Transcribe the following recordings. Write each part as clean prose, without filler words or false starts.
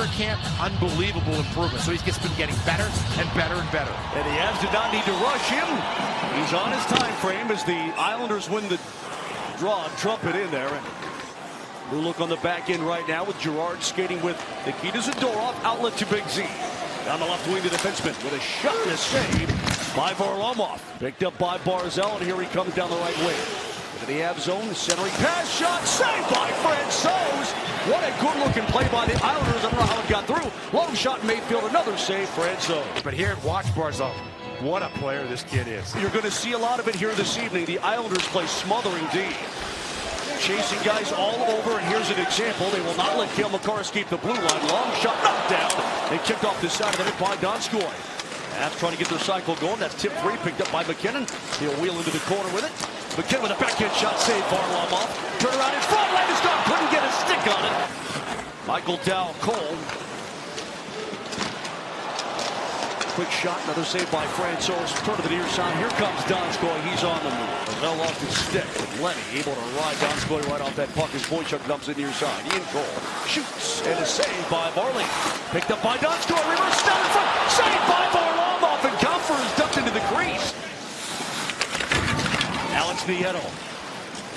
winter camp, unbelievable improvement. So he's just been getting better and better and better. And the Avs did not need to rush him. He's on his time frame as the Islanders win the draw. Trumpet in there. And new look on the back end right now with Girard skating with Nikita Zadorov. Outlet to Big Z. Down the left wing, the defenseman with a shot and a save by Varlamov. Picked up by Barzal, and here he comes down the right wing. Into the Avs zone, the centering pass, shot, saved by Francouz. What a good-looking play by the Islanders. I don't know how it got through. Long shot, Mayfield, another save, Francouz. But here, watch Barzal. What a player this kid is. You're going to see a lot of it here this evening. The Islanders play smothering D. Chasing guys all over, and here's an example. They will not let Cale Makar escape the blue line. Long shot, knocked down. They kicked off the side of the net by Donskoy. Avs trying to get their cycle going. That's tip 3, picked up by McKinnon. He'll wheel into the corner with it. McKinnon with a backhand shot, saved Varlamov. Turn around in front, Landeskog couldn't get a stick on it. Michael Dow Cole. Quick shot, another save by Francouz. Turn to the near side. Here comes Donskoy. He's on the move. Well off his stick. And Lenny able to ride Donskoy right off that puck as Boychuk dumps it near side. Ian Cole shoots. And a save by Varley. Picked up by Donskoy. Reverse down in front. Saved by Varlamov. And Comfer is dumped into the crease. Alex Nieto.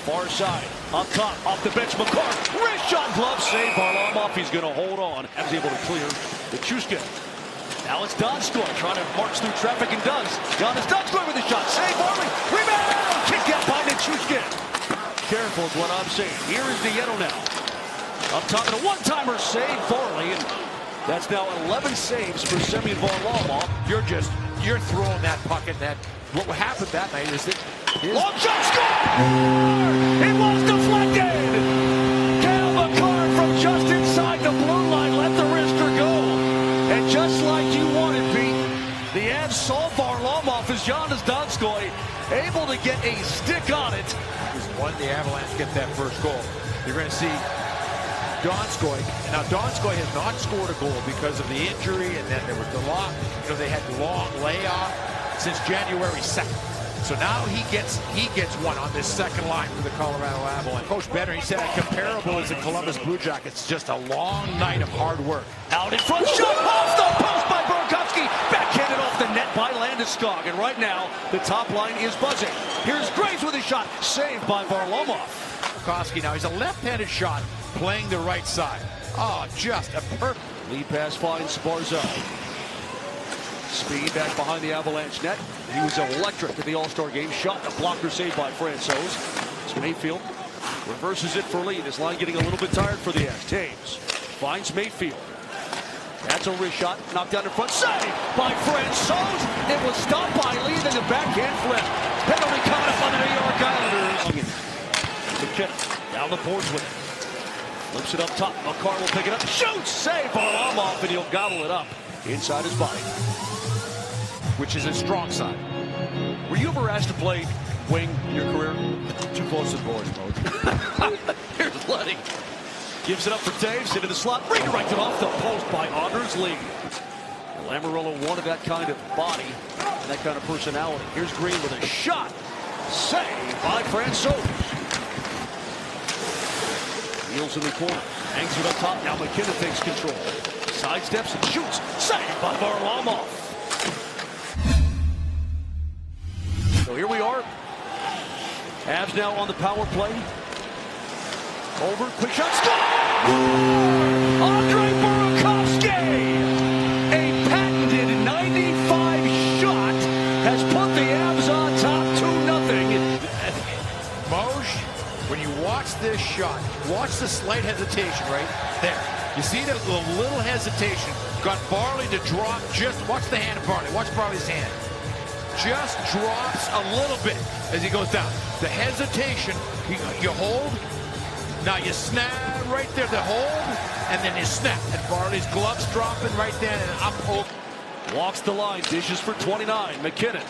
Far side. Up top. Off the bench. Makar. Wrist shot. Glove save. Varlamov. He's going to hold on. He's able to clear the Chushkin. Now it's Donskoy trying to march through traffic and does. Jonas Donskoy with a shot. Save Varley. Rebound. Kick out by Nichushkin. Careful is what I'm saying. Here is Nieto now. Up top and a one-timer save Varley. And that's now 11 saves for Semyon Varlamov. You're throwing that puck at net. What happened that night is that long shot score! It was deflected! Cale Makar from just inside the blue line let the wrister go. And just like you wanted, Pete, the Avs saw Varlamov as Jonas Donskoy able to get a stick on it. When the Avalanche get that first goal, you're going to see Donskoy. Now, Donskoy has not scored a goal because of the injury, and then there was the long, they had the long layoff since January 2nd. So now he gets one on this second line for the Colorado Avalanche. Coach Benner, he said comparable as the Columbus Blue Jackets. Just a long night of hard work. Out in front, shot off the post by Burakovsky. Backhanded off the net by Landeskog. And right now, the top line is buzzing. Here's Graves with a shot. Saved by Varlamov. Burakovsky now, he's a left-handed shot playing the right side. Oh, just a perfect. Lead pass finds Barzal. Speed back behind the Avalanche net. He was electric at the All-Star game. Shot and a blocker saved by Francouz. It's Mayfield reverses it for Lee. This line getting a little bit tired for the Avs. Taves finds Mayfield. That's a wrist shot. Knocked down in front. Saved by Francouz. It was stopped by Lee. Then the backhand flip. Penalty coming up on the New York Islanders. McKinnon down the boards with it. Flips it up top. Makar will pick it up. Shoots. Save Varlamov, and he'll gobble it up inside his body. Which is his strong side. Were you ever asked to play wing in your career? Too close to the boards, Mode. Here's Lenny. Gives it up for Taves into the slot. Redirected off the post by Anders Lee. Lamoriello wanted that kind of body and that kind of personality. Here's Green with a shot. Saved by Francouz. Wheels in the corner. Hangs it up top. Now McKinnon takes control. Sidesteps and shoots. Saved by Varlamov. So here we are. Avs now on the power play. Over, quick shot, score! Andre Burakovsky! A patented 95 shot has put the Avs on top 2-0. Moj, when you watch this shot, watch the slight hesitation right there. You see the little hesitation. Got Varley to drop. Just watch the hand of Varley. Watch Varley's hand. Just drops a little bit as he goes down. The hesitation, you hold, now you snap right there, the hold, and then you snap. And Varley's gloves dropping right there and up. Walks the line, dishes for 29. McKinnon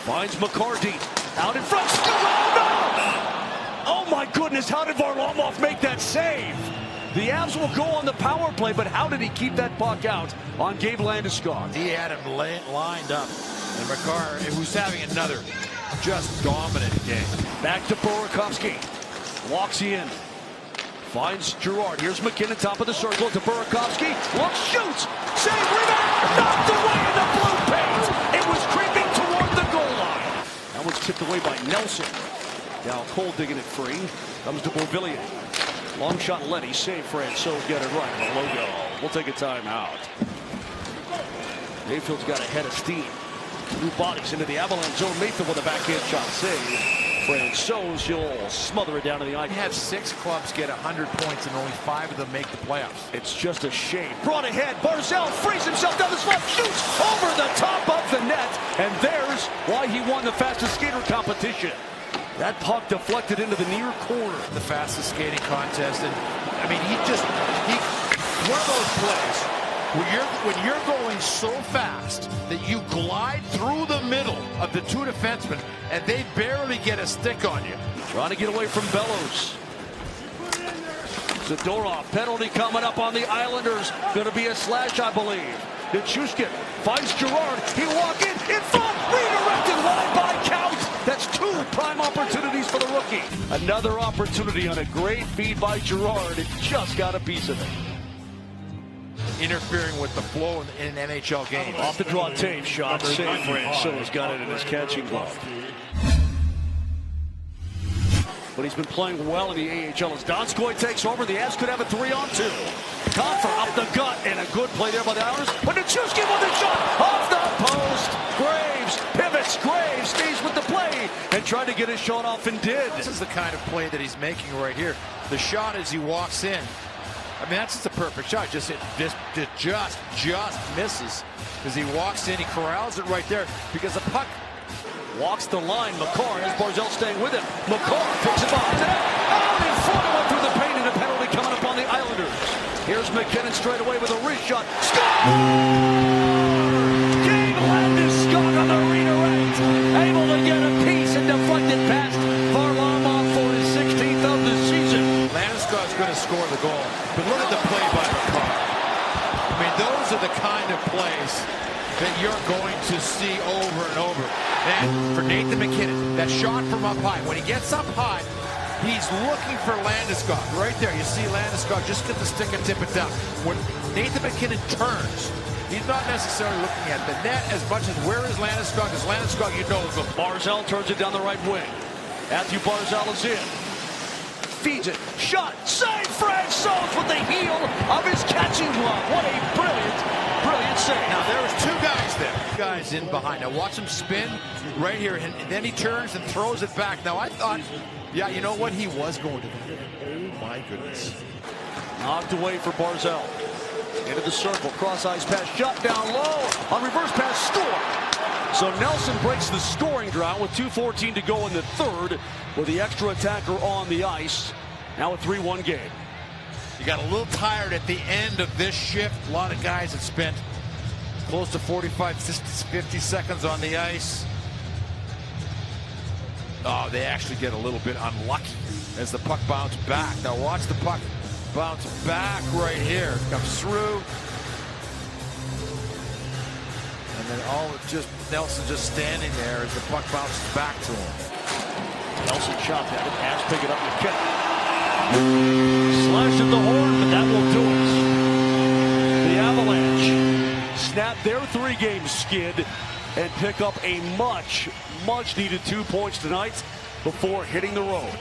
finds McCarty out in front. Oh my goodness, how did Varlamov make that save? The Avs will go on the power play, but how did he keep that puck out on Gabe Landeskog? He had him lined up. And Makar, who's having another just dominant game. Back to Burakovsky. Walks in. Finds Girard. Here's McKinnon, top of the circle to Burakovsky. Looks, shoots. Save, rebound. Knocked away in the blue paint. It was creeping toward the goal line. That one's tipped away by Nelson. Now Cole digging it free. Comes to Beauvillier. Long shot, Letty. Save, Francouz. Get it right. The logo. We'll take a timeout. Mayfield's got a head of steam. New bodies into the Avalanche zone. Mayfield with a backhand shot save. Francouz, he'll smother it down to the eye. He had 6 clubs get 100 points and only 5 of them make the playoffs. It's just a shame. Brought ahead. Barzal frees himself down the slot. Shoots over the top of the net. And there's why he won the fastest skater competition. That puck deflected into the near corner. The fastest skating contest. And I mean, one of those plays when you're going so fast that you glide through the middle of the 2 defensemen and they barely get a stick on you. Trying to get away from Bellows. Zadorov, penalty coming up on the Islanders. Going to be a slash, I believe. Nichushkin finds Girard. He walk in front, redirected wide by count. That's 2 prime opportunities for the rookie. Another opportunity on a great feed by Girard. It just got a piece of it. Interfering with the flow in an NHL game. Off the draw tape, shot save. Francouz got it in his catching glove. But he's been playing well in the AHL as Donskoy takes over. The Avs could have a 3-on-2. Compher up the gut, and a good play there by the Islanders. But Nichushkin with a shot off the post. Graves pivots. Graves stays with the play and tried to get his shot off and did. This is the kind of play that he's making right here. The shot as he walks in. I mean, that's just a perfect shot. Just misses as he walks in. He corrals it right there because the puck walks the line. Makar has Barzal staying with him. Makar picks it behind the net. Out in front of him through the paint, and a penalty coming up on the Islanders. Here's McKinnon straight away with a wrist shot. Score! Gabe Landeskog on the redirect. Able to get a piece and deflect it past Varlamov for his 16th of the season. Landeskog's going to score the goal. But look at the play by Makar. I mean, those are the kind of plays that you're going to see over and over. And for Nathan MacKinnon, that shot from up high. When he gets up high, he's looking for Landeskog. Right there, you see Landeskog just get the stick and tip it down. When Nathan MacKinnon turns, he's not necessarily looking at the net as much as where is Landeskog. Is Landeskog, you know, is the Barzal turns it down the right wing. Matthew Barzal is in. Feeds it. Shot. Save. Francouz with the heel of his catching glove. What a brilliant save. Now there's 2 guys there. Guys in behind. Now watch him spin right here, and then he turns and throws it back. Now I thought, yeah, you know what? He was going to do. Oh my goodness. Knocked away for Barzal. Into the circle. Cross ice pass. Shot down low. On reverse pass. Score. So Nelson breaks the scoring drought with 2:14 to go in the third with the extra attacker on the ice. Now a 3-1 game. You got a little tired at the end of this shift. A lot of guys have spent close to 45, 50 seconds on the ice. Oh, they actually get a little bit unlucky as the puck bounced back. Now watch the puck bounce back right here. Comes through. And then Nelson just standing there as the puck bounces back to him. Nelson shot at it. Pass, pick it up with Kennedy. Slash at the horn, but that will do it. The Avalanche snap their 3-game skid and pick up a much needed 2 points tonight before hitting the road.